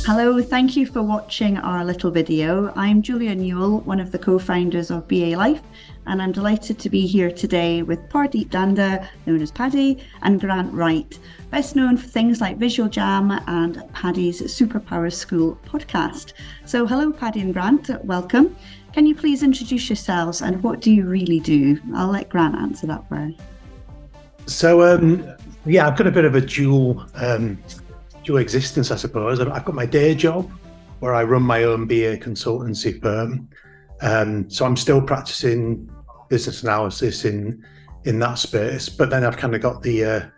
Hello, thank you for watching our little video. I'm Julia Newell, one of the co-founders of BA Life, and I'm delighted to be here today with Paddy Dhanda, known as Paddy, and Grant Wright, best known for things like Visual Jam and Paddy's Superpower School podcast. So hello, Paddy and Grant, welcome. Can you please introduce yourselves and what do you really do? I'll let Grant answer that first. So, I've got a bit of a dual existence, I suppose. I've got my day job where I run my own BA consultancy firm. So I'm still practicing business analysis in that space, but then I've kind of got the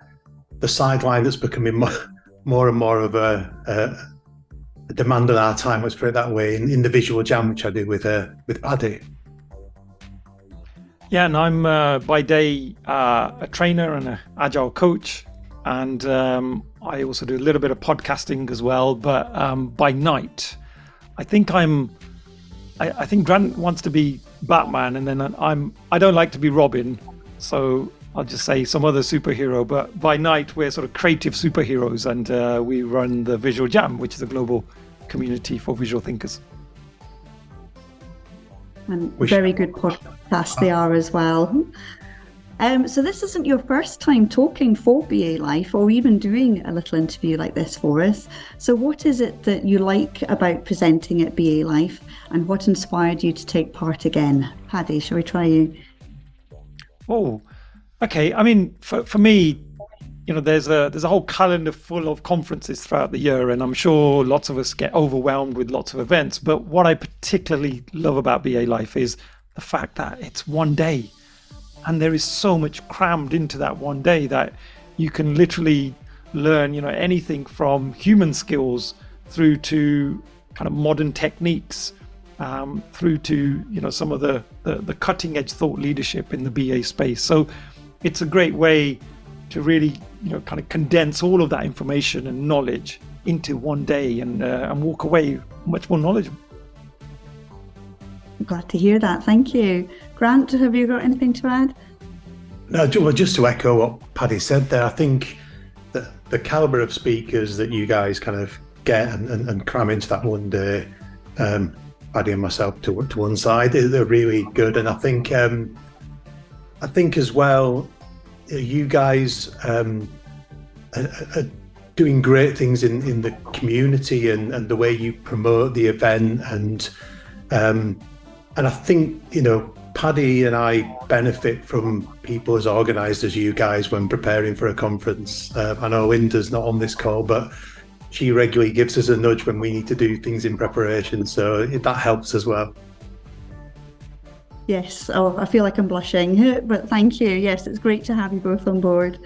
sideline that's becoming more and more of a demand on our time, let's put it that way, in the Visual Jam, which I do with Paddy. Yeah, and I'm by day a trainer and an Agile coach, and I also do a little bit of podcasting as well. But by night, I think Grant wants to be Batman, and then I don't like to be Robin, so I'll just say some other superhero. But by night, we're sort of creative superheroes, and we run the Visual Jam, which is a global community for visual thinkers. And very good podcasts they are as well. So this isn't your first time talking for BA Life or even doing a little interview like this for us. So what is it that you like about presenting at BA Life, and what inspired you to take part again? Paddy, shall we try you? Oh, okay. I mean, for me, you know, there's a whole calendar full of conferences throughout the year, and I'm sure lots of us get overwhelmed with lots of events. But what I particularly love about BA Life is the fact that it's one day. And there is so much crammed into that one day that you can literally learn, you know, anything from human skills through to kind of modern techniques, through to, you know, some of the cutting edge thought leadership in the BA space. So it's a great way to really, you know, kind of condense all of that information and knowledge into one day and walk away much more knowledgeable. I'm glad to hear that. Thank you. Grant, have you got anything to add? No, well, just to echo what Paddy said there, I think that the calibre of speakers that you guys kind of get and cram into that one day, Paddy and myself to one side, they're really good. And I think as well, you guys are doing great things in the community and the way you promote the event, and I think, you know, Paddy and I benefit from people as organised as you guys when preparing for a conference. I know Linda's not on this call, but she regularly gives us a nudge when we need to do things in preparation, so that helps as well. Yes, I feel like I'm blushing, but thank you. Yes, it's great to have you both on board.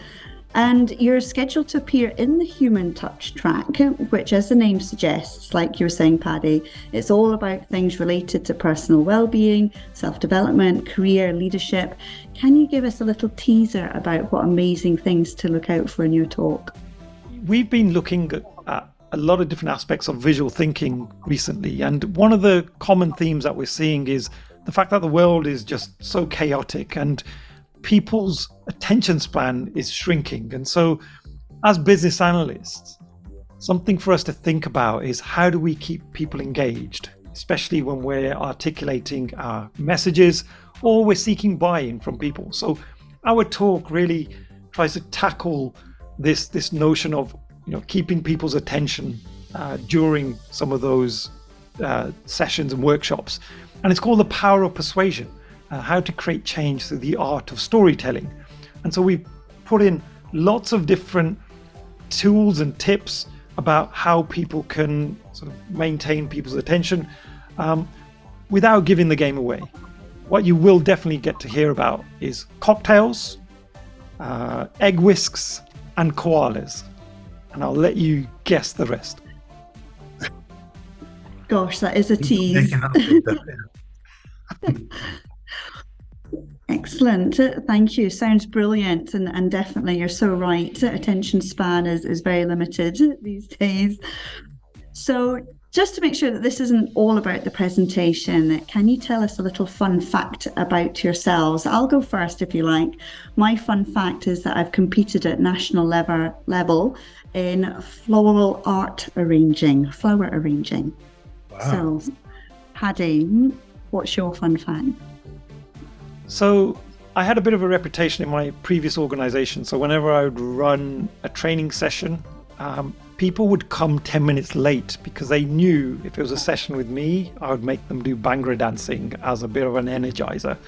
And you're scheduled to appear in the Human Touch track, which, as the name suggests, like you were saying, Paddy, it's all about things related to personal well-being, self-development, career, leadership. Can you give us a little teaser about what amazing things to look out for in your talk? We've been looking at a lot of different aspects of visual thinking recently, and one of the common themes that we're seeing is the fact that the world is just so chaotic and people's attention span is shrinking. And so as business analysts, something for us to think about is how do we keep people engaged, especially when we're articulating our messages or we're seeking buy-in from people. So our talk really tries to tackle this notion of, you know, keeping people's attention during some of those sessions and workshops. And it's called The Power of Persuasion. How to create change through the art of storytelling. And so we've put in lots of different tools and tips about how people can sort of maintain people's attention without giving the game away. What you will definitely get to hear about is cocktails, egg whisks, and koalas. And I'll let you guess the rest. Gosh, that is a tease. Excellent. Thank you. Sounds brilliant. And definitely, you're so right. Attention span is very limited these days. So just to make sure that this isn't all about the presentation, can you tell us a little fun fact about yourselves? I'll go first if you like. My fun fact is that I've competed at national level in flower arranging. Wow. So, Paddy, what's your fun fact? So I had a bit of a reputation in my previous organization. So whenever I would run a training session, people would come 10 minutes late because they knew if it was a session with me, I would make them do Bhangra dancing as a bit of an energizer.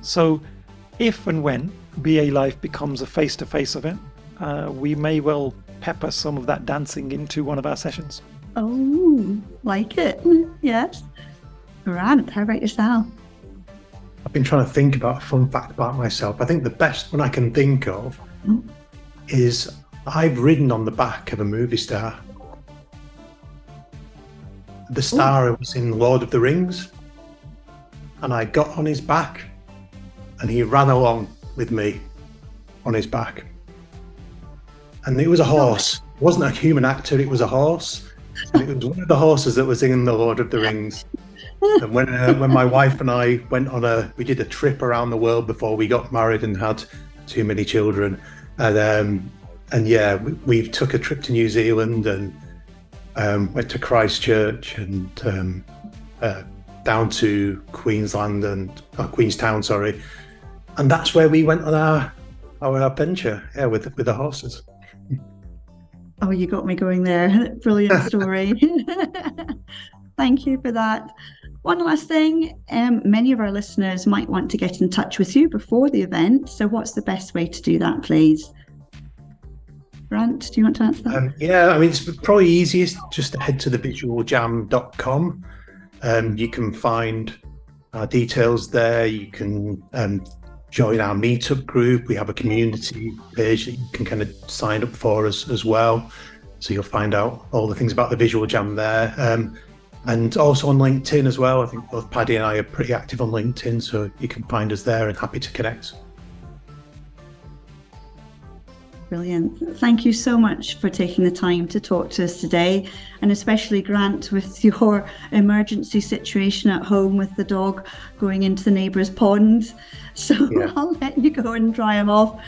So if and when BA Life becomes a face-to-face event, we may well pepper some of that dancing into one of our sessions. Oh, like it. Yes. Grant, how about yourself? I've been trying to think about a fun fact about myself. I think the best one I can think of is I've ridden on the back of a movie star. The star was in Lord of the Rings, and I got on his back and he ran along with me on his back. And it was a horse. It wasn't a human actor, it was a horse. And it was one of the horses that was in the Lord of the Rings. And when my wife and I we did a trip around the world before we got married and had too many children. And yeah, we took a trip to New Zealand and went to Christchurch and down to Queenstown, and that's where we went on our adventure, with the horses. Oh, you got me going there. Brilliant story. Thank you for that. One last thing, many of our listeners might want to get in touch with you before the event. So what's the best way to do that, please? Grant, do you want to answer that? Yeah, I mean, it's probably easiest just to head to thevisualjam.com. You can find our details there. You can join our meetup group. We have a community page that you can kind of sign up for us as well. So you'll find out all the things about the Visual Jam there. And also on LinkedIn as well. I think both Paddy and I are pretty active on LinkedIn, so you can find us there and happy to connect. Brilliant. Thank you so much for taking the time to talk to us today, and especially Grant with your emergency situation at home with the dog going into the neighbour's pond. So yeah. I'll let you go and dry him off.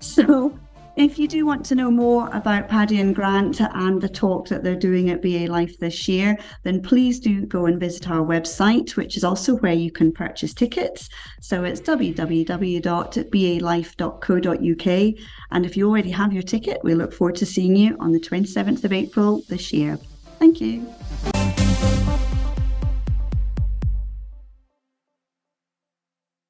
So if you do want to know more about Paddy and Grant and the talk that they're doing at BA Life this year, then please do go and visit our website, which is also where you can purchase tickets. So it's www.balife.co.uk. And if you already have your ticket, we look forward to seeing you on the 27th of April this year. Thank you.